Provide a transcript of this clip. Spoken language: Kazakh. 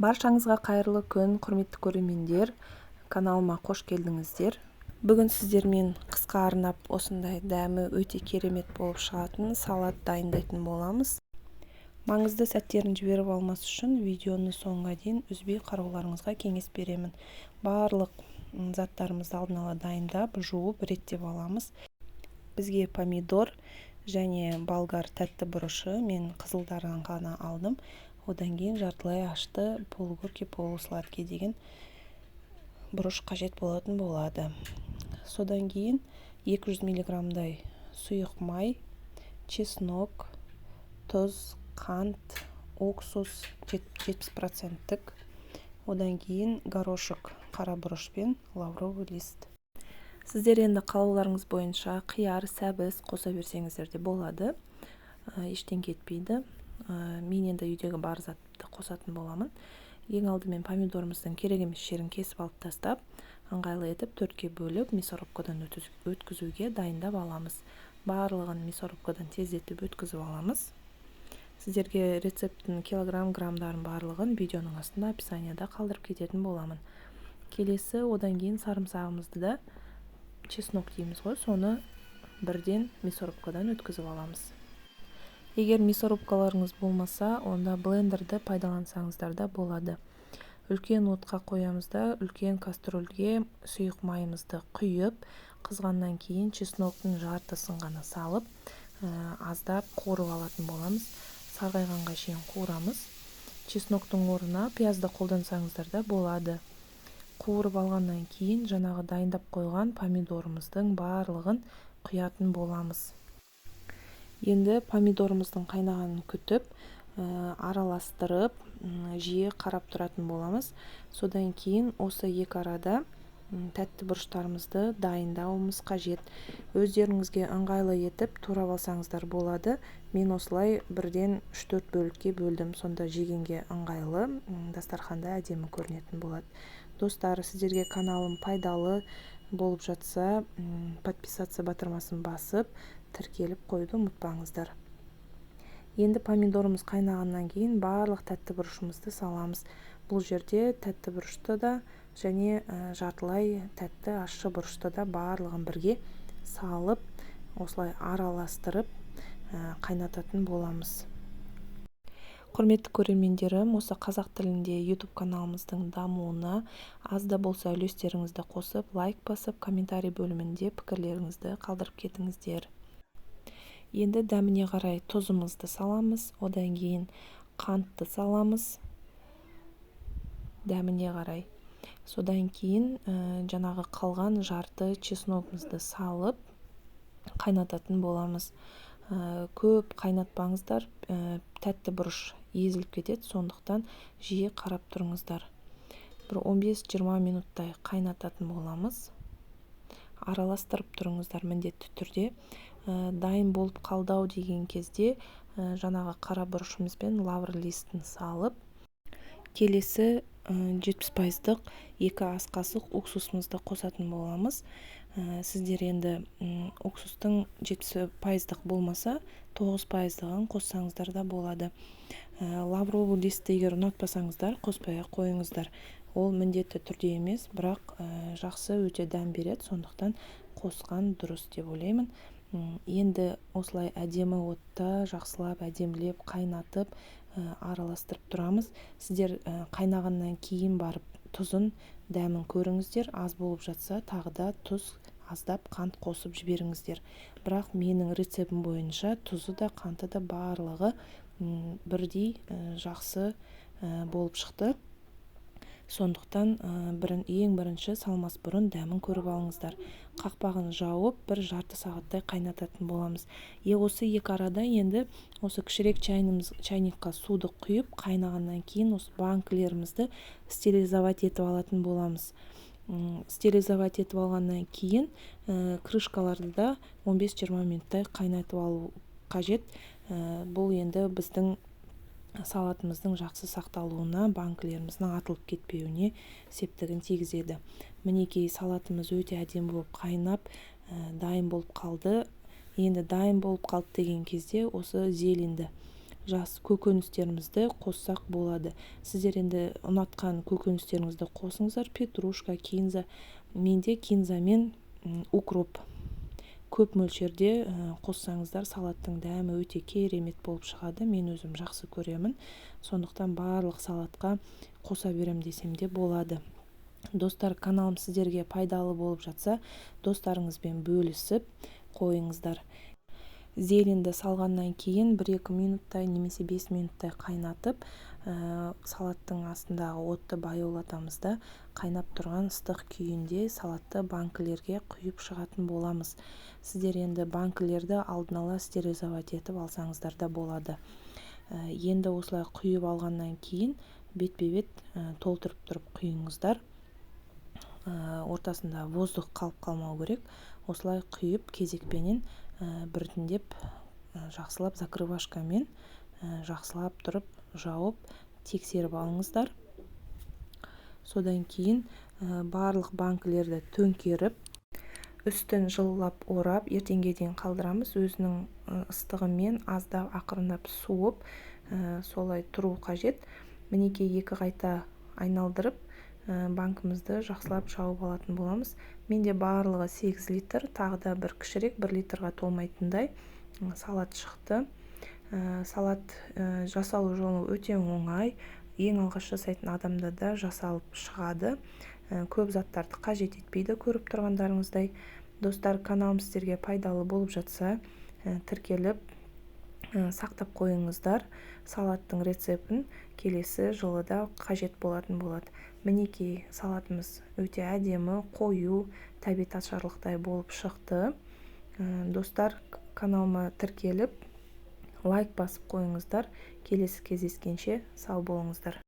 Баршаңызға қайырлы күн, құрметті көрермендер. Каналыма қош келдіңіздер. Бүгін сіздермен қысқа арнап осындай дәмі өте керемет болып шығатын салат дайындайтын боламыз. Маңызды сәттерін жіберіп алмас үшін видеоны соңға дейін үзбей қарауларыңызға кеңес беремін. Барлық заттарымызды алдын ала дайындап, жуып, реттеп аламыз. Бізге помидор және болгар тәтті бұрышы мен қызылдардан ғана алдым. Одан кейін жартылай ашты полугорки полусладкий деген бұрыш қажет болатын болады. Содан кейін 200 мг сұйық май, чеснок, тұз, қант, уксус 70%. Одан кейін горошек қара бұрыш пен лавровый лист. Сіздер енді қалауларыңыз бойынша қияр, сәбіз қоса берсеңіздер де болады. Ештен кетпейді. Мен енді үйдегі бар затты қосатын боламын. Ең алдымен помидорымыздың керек емес жерін кесіп алып тастап, ыңғайлы етіп төртке бөліп, мясорубкадан өткізуге дайындап аламыз. Барлығын мясорубкадан тездетіп өткізіп аламыз. Сіздерге рецептің килограмм, граммдарын барлығын видеоның астында описанияда қалдырып кететін боламын. Келесі, одан кейін сарымсағымызды да, чеснок дейміз ғой, соны бірден мясорубкадан өткізіп аламыз. Егер мясорубкаларыңыз болмаса, онда блендерді пайдалансаңыздар да болады. Үлкен отқа қоямыз да, үлкен кастрөлге сұйық майымызды құйып, қызғаннан кейін чесноктың жартысын ғана салып, аздап қуырып алатын боламыз. Сарғайғанға шейін қуырамыз. Чесноктың орнына пиязды қолдансаңыздар да болады. Қуырып алғаннан кейін жаңағы дайындап қойған помидорымыздың барлығын құятын боламыз. Енді помидорымыздың қайнағанын күтіп, араластырып, жиі қарап тұратын боламыз. Содан кейін осы екі арада тәтті бұрыштарымызды дайындауымыз қажет. Өздеріңізге ыңғайлы етіп турап алсаңыздар болады. Мен осылай бірден 3-4 бөлікке бөлдім. Сонда жегенге ыңғайлы, дастарханда әдемі көрінетін болады. Достар, сіздерге каналым пайдалы болып жатса, подписаться батырмасын басып, тіркеліп қойды ұмытпаңыздар. Енді помидорымыз қайнағаннан кейін барлық тәтті бұрышымызды саламыз. Бұл жерде тәтті бұрышты да және жартылай тәтті ащы бұрышты да барлығын бірге салып, осылай араластырып қайнататын боламыз. Құрметті көрермендерім, осы қазақ тілінде YouTube каналымыздың дамуына аз да болса үлестеріңізді қосып, лайк басып, комментарий бөлімінде пікірлеріңізді қалдырып кетіңіздер. Енді дәміне қарай тұзымызды саламыз, одан кейін қантты саламыз, дәміне қарай. Содан кейін жаңағы қалған жарты чесногымызды салып, қайнататын боламыз. Көп қайнатпаңыздар, тәтті бұрыш езіліп кетеді, сондықтан жиі қарап тұрыңыздар. Бір 15-20 минуттай қайнататын боламыз. Араластырып тұрыңыздар міндетті түрде. Дайын болып қалдау деген кезде жаңағы қара бұрышымыз бен лавровый листін салып, келесі 70%-ық 2 ас қасық уксусымызды қосатын боламыз. Сіздер енді уксустың 70%-ық болмаса, 9%-ығын қоссаңыздар да болады. Лавровый листті егер ұнатпасаңыздар, қоспай қойыңыздар. Ол міндетті түрде емес, бірақ жақсы өте дәм береді, сондықтан қосқан дұрыс деп ойлаймын. Енді осылай әдемі отта жақсылап, әдемілеп, қайнатып, араластырып тұрамыз. Сіздер қайнағаннан кейін барып тұзын, дәмін көріңіздер. Аз болып жатса, тағы да тұз, аздап қант қосып жіберіңіздер. Бірақ менің рецептім бойынша тұзы да, қанты да барлығы бірдей жақсы болып шықты. Сондықтан ең бірінші салмас бұрын дәмін көріп алыңыздар. Қақпағын жауып, бір жарты сағаттай қайнататын боламыз. Осы екі арада енді осы кішірек чайникқа суды құйып, қайнағаннан кейін осы банкілерімізді стерилизовать етіп алатын боламыз. Стерилизовать етіп алғаннан кейін крышкаларды да 15-20 минуттай қайнатып алу қажет. Бұл енді біздің салатымыздың жақсы сақталуына, банкілеріміздің атылып кетпеуіне септігін тигізеді. Мінекей салатымыз өте әдемі болып қайнап, дайын болып қалды. Енді дайын болып қалды деген кезде осы зеленді жас көкөністерімізді қоссақ болады. Сіздер енді ұнатқан көкөністеріңізді қосыңыздар. Петрушка, кинза. Менде кинза мен укроп көп мөлшерде қоссаңыздар салаттың дәмі өте керемет болып шығады. Мен өзім жақсы көремін. Сондықтан барлық салатқа қоса берем десем де болады. Достар, каналым сіздерге пайдалы болып жатса, достарыңызбен бөлісіп қойыңыздар. Зеленді салғаннан кейін 1-2 минуттай немесе 5 минуттай қайнатып, салаттың астындағы отты баяулатамыз да, қайнап тұрған ыстық күйінде салатты банкілерге құйып шығатын боламыз. Сіздер енді банкілерді алдын ала стерилизовать етіп алсаңыздар да болады. Енді осылай құйып алғаннан кейін бетпе-бет толтырып тұрып құйыңыздар. Ортасында воздух қалып қалмау керек. Осылай құйып кезекпенен біртіндеп жақсылап закрывашкамен жақсылап тұрып жауып тексеріп алыңыздар. Содан кейін барлық банкілерді төңкеріп, үстін жылылап орап, ертеңге дейін қалдырамыз. Өзінің ыстығымен аздап ақырындап суып, солай тұру қажет. Мінекей 2 қайта айналдырып, банкімізді жақсылап жауып алатын боламыз. Менде барлығы 8 литр, тағы да бір кішірек 1 литрға толмайтындай салат шықты. Салат жасалу жолы өте оңай. Ең алғаш жасайтын адамда да жасалып шығады. Көп заттарды қажет етпейді, көріп тұрғандарыңыздай. Достар, каналым сіздерге пайдалы болып жатса, тіркеліп сақтап қойыңыздар. Салаттың рецептін келесі жылыда қажет болатын болады. Мінекей салатымыз өте әдемі, қою, тәбет ашарлықтай болып шықты. Достар, каналыма тіркеліп, лайк басып қойыңыздар. Келесі кездескенше сау болыңыздар.